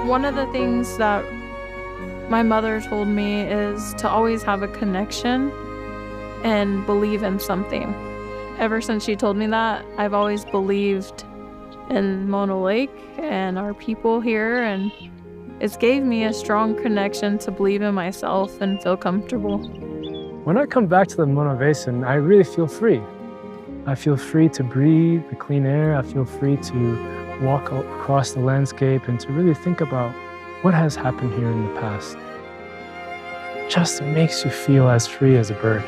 One of the things that my mother told me is to always have a connection and believe in something. Ever since she told me that, I've always believed in Mono Lake and our people here, and it's gave me a strong connection to believe in myself and feel comfortable. When I come back to the Mono Basin, I really feel free. I feel free to breathe the clean air. I feel free to walk across the landscape and to really think about what has happened here in the past. Just makes you feel as free as a bird.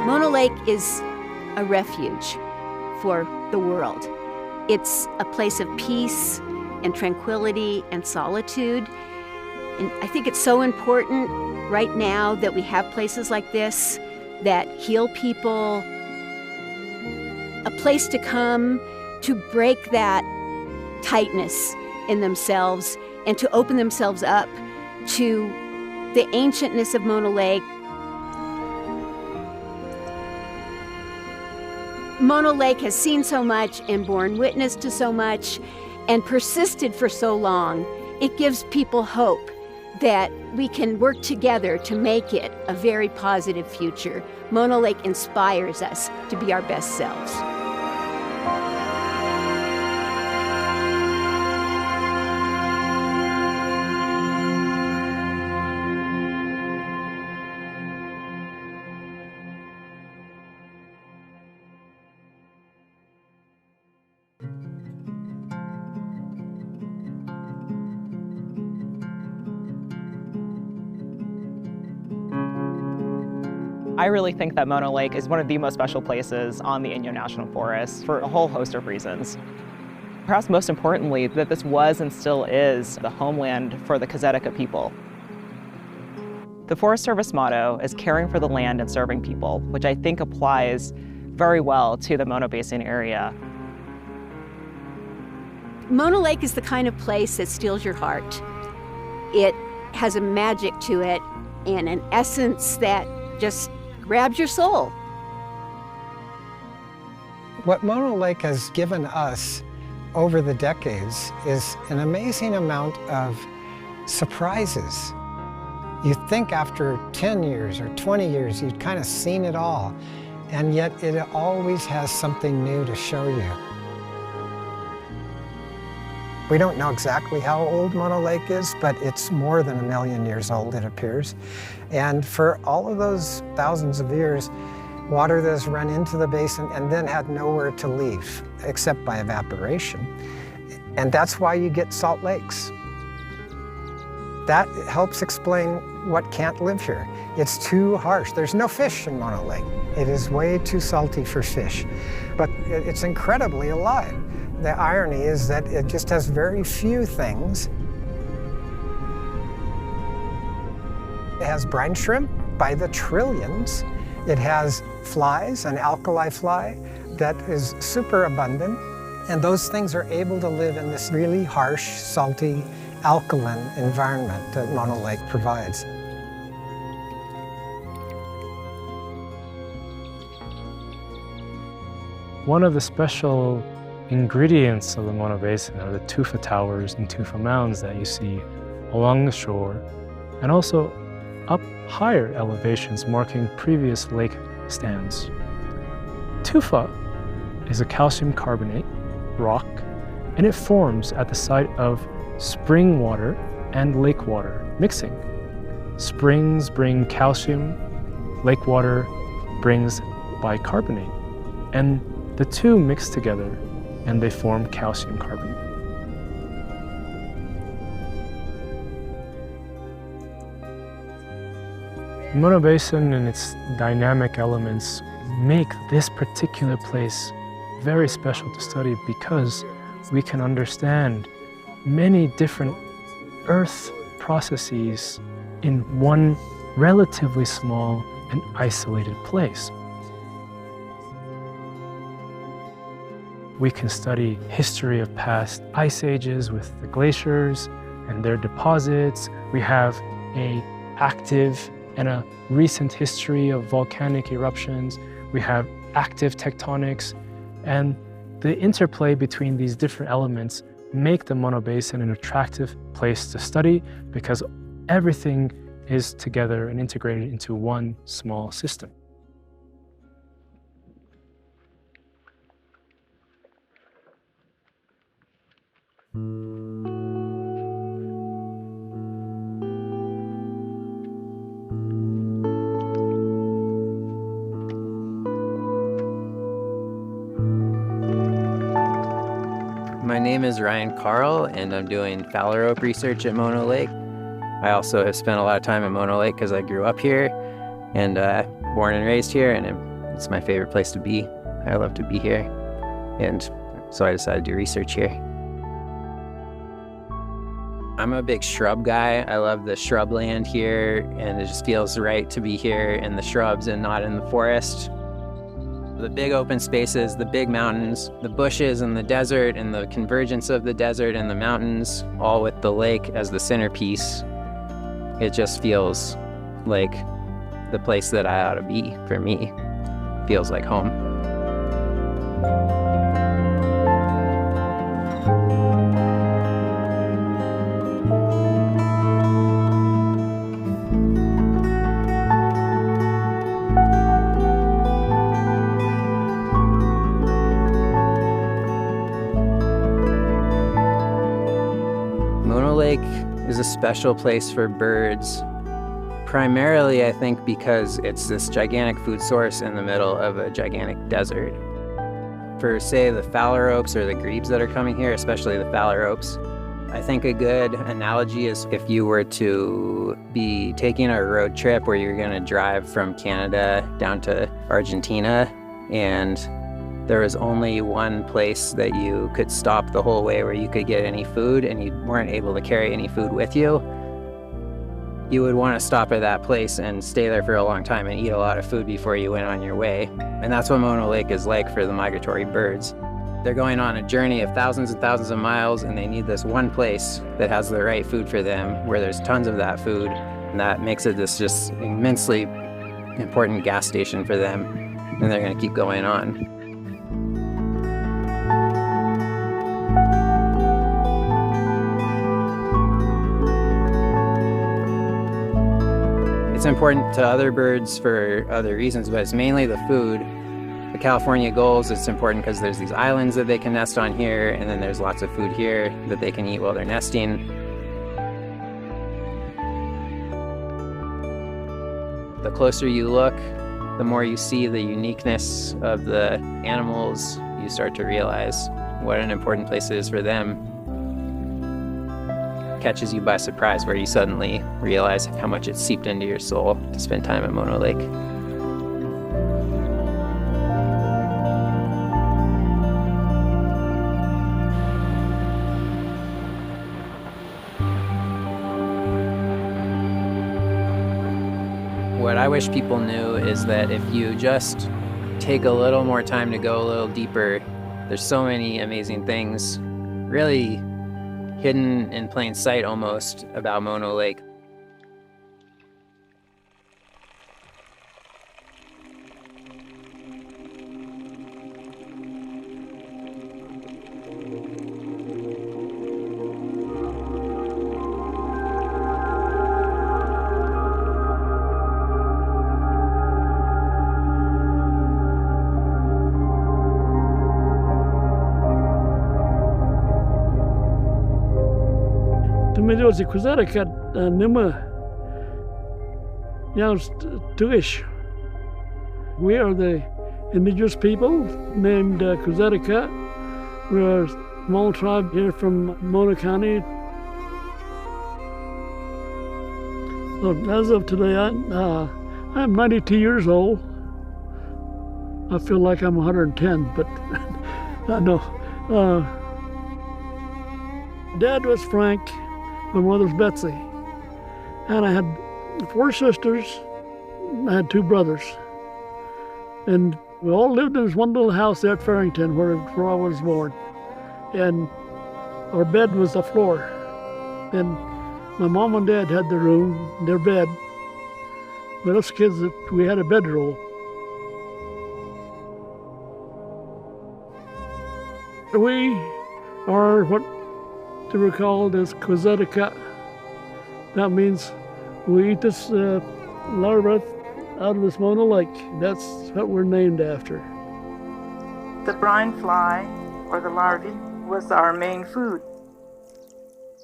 Mono Lake is a refuge for the world. It's a place of peace and tranquility and solitude. And I think it's so important right now that we have places like this that heal people, a place to come to break that tightness in themselves and to open themselves up to the ancientness of Mono Lake. Mono Lake has seen so much and borne witness to so much and persisted for so long. It gives people hope that we can work together to make it a very positive future. Mono Lake inspires us to be our best selves. I really think that Mono Lake is one of the most special places on the Inyo National Forest for a whole host of reasons. Perhaps most importantly, that this was and still is the homeland for the Kazetica people. The Forest Service motto is caring for the land and serving people, which I think applies very well to the Mono Basin area. Mono Lake is the kind of place that steals your heart. It has a magic to it and an essence that just grabs your soul. What Mono Lake has given us over the decades is an amazing amount of surprises. You think after 10 years or 20 years, you've kind of seen it all, and yet it always has something new to show you. We don't know exactly how old Mono Lake is, but it's more than 1 million years old, it appears. And for all of those thousands of years, water that has run into the basin and then had nowhere to leave, except by evaporation. And that's why you get salt lakes. That helps explain what can't live here. It's too harsh. There's no fish in Mono Lake. It is way too salty for fish, but it's incredibly alive. The irony is that it just has very few things. It has brine shrimp by the trillions. It has flies, an alkali fly that is super abundant. And those things are able to live in this really harsh, salty, alkaline environment that Mono Lake provides. One of the special ingredients of the Mono Basin are the tufa towers and tufa mounds that you see along the shore, and also up higher elevations marking previous lake stands. Tufa is a calcium carbonate rock, and it forms at the site of spring water and lake water mixing. Springs bring calcium, lake water brings bicarbonate, and the two mix together and they form calcium carbonate. The Mono Basin and its dynamic elements make this particular place very special to study because we can understand many different earth processes in one relatively small and isolated place. We can study history of past ice ages with the glaciers and their deposits. We have an active and a recent history of volcanic eruptions. We have active tectonics, and the interplay between these different elements make the Mono Basin an attractive place to study because everything is together and integrated into one small system. My name is Ryan Carl, and I'm doing phalarope research at Mono Lake. I also have spent a lot of time at Mono Lake because I grew up here and born and raised here, and it's my favorite place to be. I love to be here, and so I decided to do research here. I'm a big shrub guy. I love the shrubland here, and it just feels right to be here in the shrubs and not in the forest. The big open spaces, the big mountains, the bushes and the desert and the convergence of the desert and the mountains, all with the lake as the centerpiece. It just feels like the place that I ought to be for me. Feels like home. Mono Lake is a special place for birds, primarily I think because it's this gigantic food source in the middle of a gigantic desert. For say the phalaropes or the grebes that are coming here, especially the phalaropes, I think a good analogy is if you were to be taking a road trip where you're going to drive from Canada down to Argentina, and there was only one place that you could stop the whole way where you could get any food, and you weren't able to carry any food with you. You would want to stop at that place and stay there for a long time and eat a lot of food before you went on your way. And that's what Mono Lake is like for the migratory birds. They're going on a journey of thousands and thousands of miles, and they need this one place that has the right food for them, where there's tons of that food, and that makes it this just immensely important gas station for them, and they're going to keep going on. It's important to other birds for other reasons, but it's mainly the food. The California gulls, it's important because there's these islands that they can nest on here, and then there's lots of food here that they can eat while they're nesting. The closer you look, the more you see the uniqueness of the animals, you start to realize what an important place it is for them. Catches you by surprise, where you suddenly realize how much it seeped into your soul to spend time at Mono Lake. What I wish people knew is that if you just take a little more time to go a little deeper, there's so many amazing things, really hidden in plain sight almost, about Mono Lake. Medyosi Kuzarikat Nima Yaus Tuish. We are the indigenous people named Kuzarika. We're a small tribe here from Mona County. So as of today, I'm 92 years old. I feel like I'm 110, but no. Dad was Frank, my mother's Betsy, and I had 4 sisters. I had 2 brothers, and we all lived in this one little house there at Farrington, where I was born. And our bed was the floor, and my mom and dad had their room, their bed. But us kids, we had a bedroll. We are what they were called as Kuzarika. That means we eat this larva out of this Mona Lake. That's what we're named after. The brine fly, or the larvae, was our main food.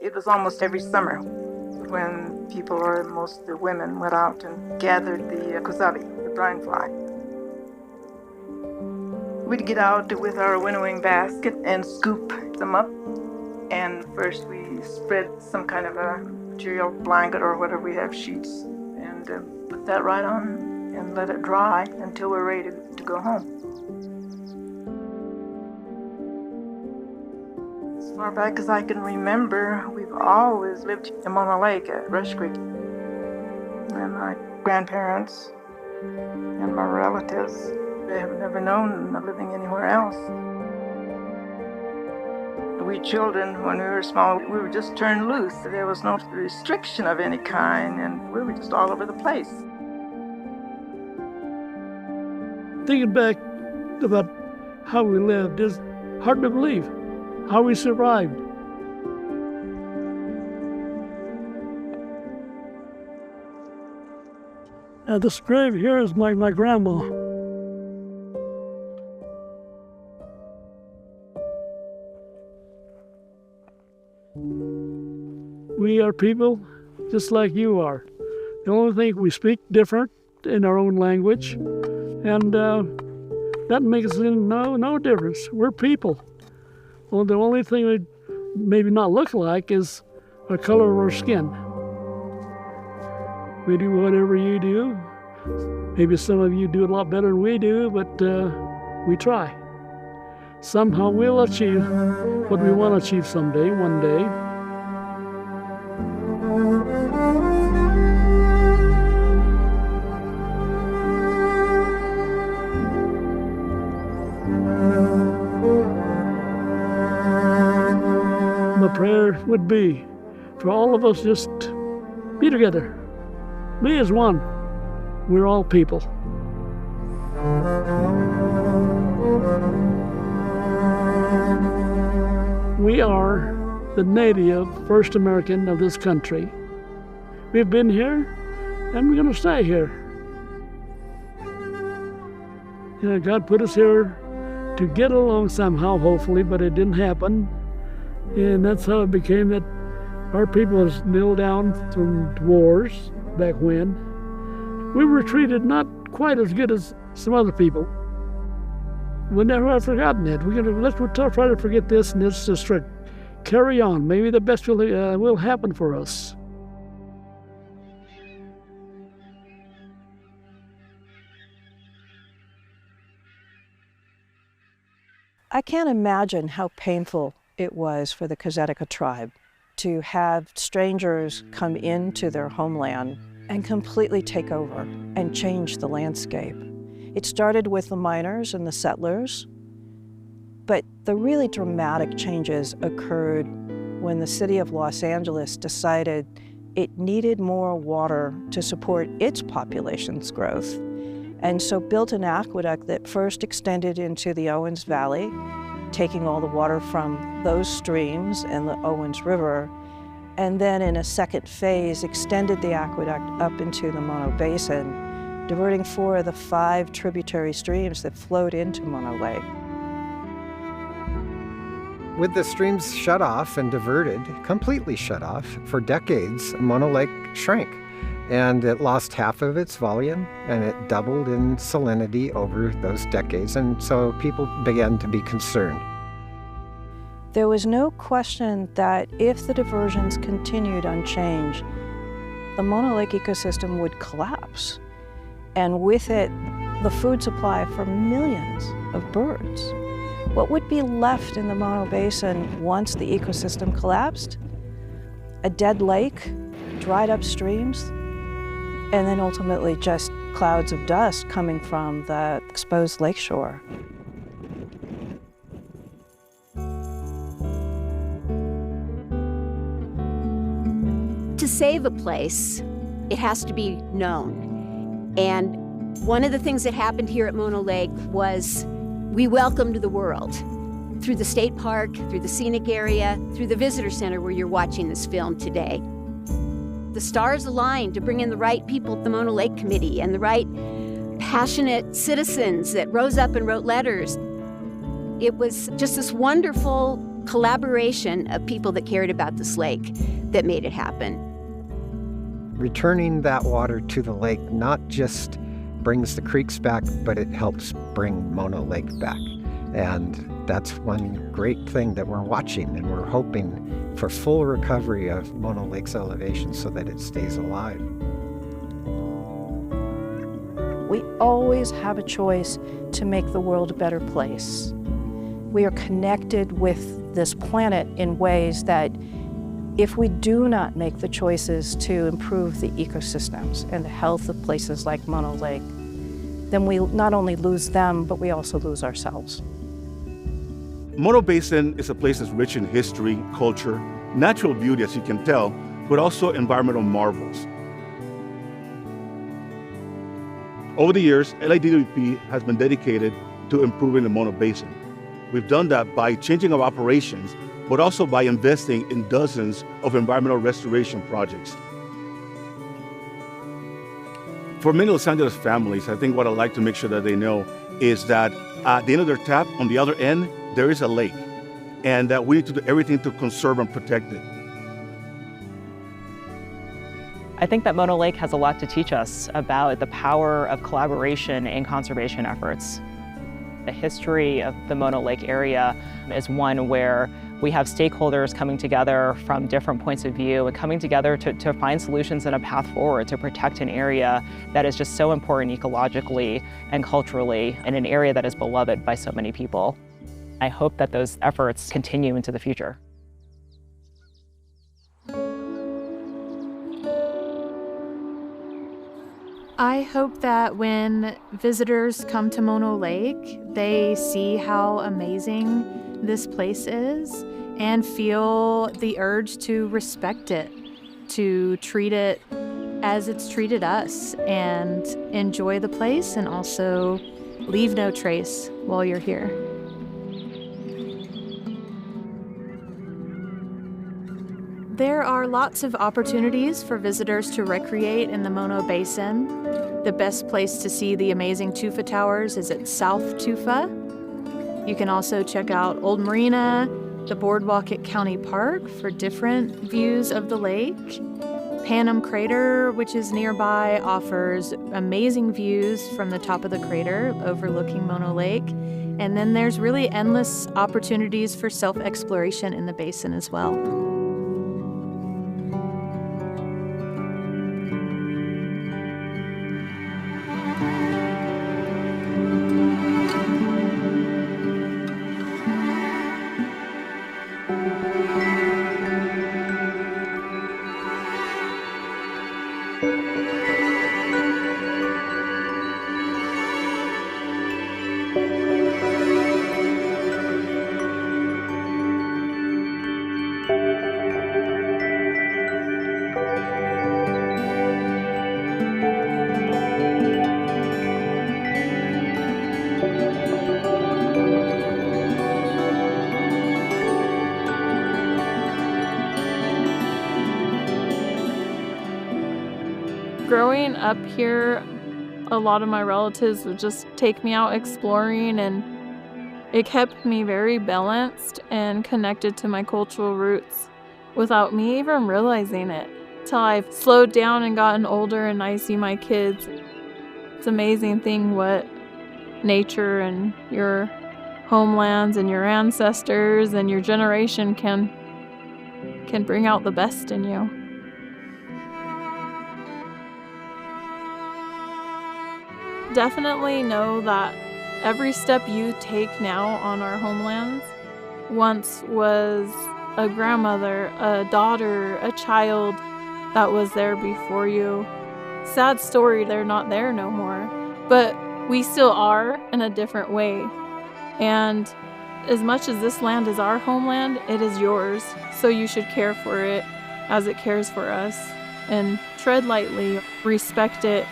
It was almost every summer when people, or most of the women, went out and gathered the kuzabi, the brine fly. We'd get out with our winnowing basket and scoop them up. And first we spread some kind of a material, blanket or whatever we have, sheets, and put that right on and let it dry until we're ready to go home. As far back as I can remember, we've always lived in Mona Lake at Rush Creek. And my grandparents and my relatives, they have never known of living anywhere else. We children, when we were small, we were just turned loose. There was no restriction of any kind, and we were just all over the place. Thinking back about how we lived is hard to believe, how we survived. This grave here is my grandma. We are people just like you are. The only thing, we speak different in our own language, and that makes no difference. We're people. Well, the only thing we maybe not look like is the color of our skin. We do whatever you do. Maybe some of you do it a lot better than we do, but we try. Somehow we'll achieve what we want to achieve someday, one day. My prayer would be for all of us just be together, be as one. We're all people. We are the native first American of this country. We've been here and we're going to stay here. You know, God put us here to get along somehow, hopefully, but it didn't happen. And that's how it became that our people was nailed down from wars back when. We were treated not quite as good as some other people. We never have forgotten it. Let's try to forget this and let's just carry on. Maybe the best will happen for us. I can't imagine how painful it was for the Kuzarika tribe to have strangers come into their homeland and completely take over and change the landscape. It started with the miners and the settlers, but the really dramatic changes occurred when the city of Los Angeles decided it needed more water to support its population's growth, and so built an aqueduct that first extended into the Owens Valley, taking all the water from those streams and the Owens River, and then in a second phase extended the aqueduct up into the Mono Basin, diverting 4 of the 5 tributary streams that flowed into Mono Lake. With the streams shut off and diverted, completely shut off, for decades, Mono Lake shrank. And it lost half of its volume, and it doubled in salinity over those decades. And so people began to be concerned. There was no question that if the diversions continued unchanged, the Mono Lake ecosystem would collapse. And with it, the food supply for millions of birds. What would be left in the Mono Basin once the ecosystem collapsed? A dead lake, dried up streams, and then ultimately just clouds of dust coming from the exposed lakeshore. To save a place, it has to be known. And one of the things that happened here at Mono Lake was we welcomed the world through the state park, through the scenic area, through the visitor center where you're watching this film today. The stars aligned to bring in the right people at the Mono Lake Committee and the right passionate citizens that rose up and wrote letters. It was just this wonderful collaboration of people that cared about this lake that made it happen. Returning that water to the lake not just brings the creeks back, but it helps bring Mono Lake back. And that's one great thing that we're watching, and we're hoping for full recovery of Mono Lake's elevation so that it stays alive. We always have a choice to make the world a better place. We are connected with this planet in ways that if we do not make the choices to improve the ecosystems and the health of places like Mono Lake, then we not only lose them, but we also lose ourselves. Mono Basin is a place that's rich in history, culture, natural beauty, as you can tell, but also environmental marvels. Over the years, LADWP has been dedicated to improving the Mono Basin. We've done that by changing our operations, but also by investing in dozens of environmental restoration projects. For many Los Angeles families, I think what I'd like to make sure that they know is that at the end of their tap, on the other end, there is a lake, and that we need to do everything to conserve and protect it. I think that Mono Lake has a lot to teach us about the power of collaboration in conservation efforts. The history of the Mono Lake area is one where we have stakeholders coming together from different points of view and coming together to find solutions and a path forward to protect an area that is just so important ecologically and culturally, and an area that is beloved by so many people. I hope that those efforts continue into the future. I hope that when visitors come to Mono Lake, they see how amazing this place is and feel the urge to respect it, to treat it as it's treated us, and enjoy the place and also leave no trace while you're here. There are lots of opportunities for visitors to recreate in the Mono Basin. The best place to see the amazing Tufa Towers is at South Tufa. You can also check out Old Marina, the boardwalk at County Park for different views of the lake. Panem Crater, which is nearby, offers amazing views from the top of the crater overlooking Mono Lake. And then there's really endless opportunities for self-exploration in the basin as well. Growing up here, a lot of my relatives would just take me out exploring, and It kept me very balanced and connected to my cultural roots without me even realizing it. Till I've slowed down and gotten older and I see my kids. It's an amazing thing what nature and your homelands and your ancestors and your generation can bring out the best in you. Definitely know that every step you take now on our homelands once was a grandmother, a daughter, a child that was there before you. Sad story, they're not there no more, but we still are in a different way. And as much as this land is our homeland, it is yours, so you should care for it as it cares for us. And tread lightly, respect it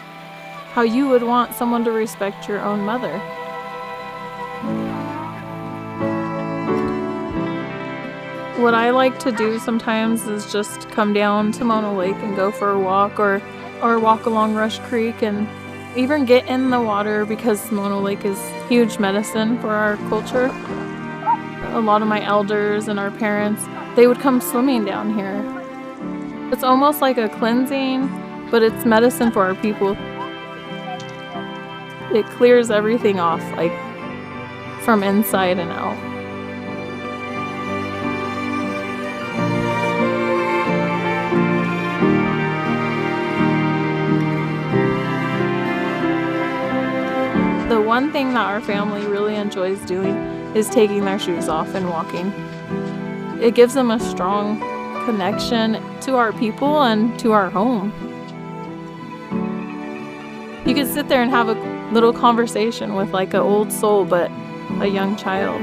how you would want someone to respect your own mother. What I like to do sometimes is just come down to Mono Lake and go for a walk or walk along Rush Creek and even get in the water because Mono Lake is huge medicine for our culture. A lot of my elders and our parents, they would come swimming down here. It's almost like a cleansing, but it's medicine for our people. It clears everything off, like from inside and out. The one thing that our family really enjoys doing is taking their shoes off and walking. It gives them a strong connection to our people and to our home. You could sit there and have a little conversation with like an old soul, but a young child.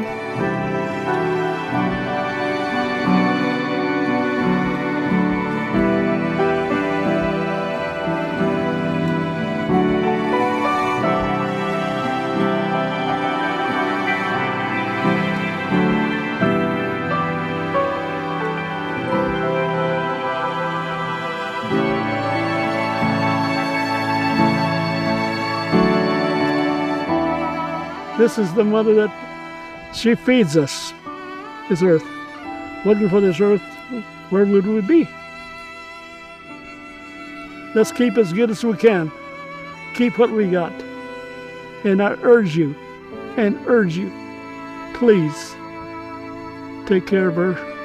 This is the mother that she feeds us, this earth. Wasn't for this earth, where would we be? Let's keep as good as we can. Keep what we got. And I urge you, please take care of her.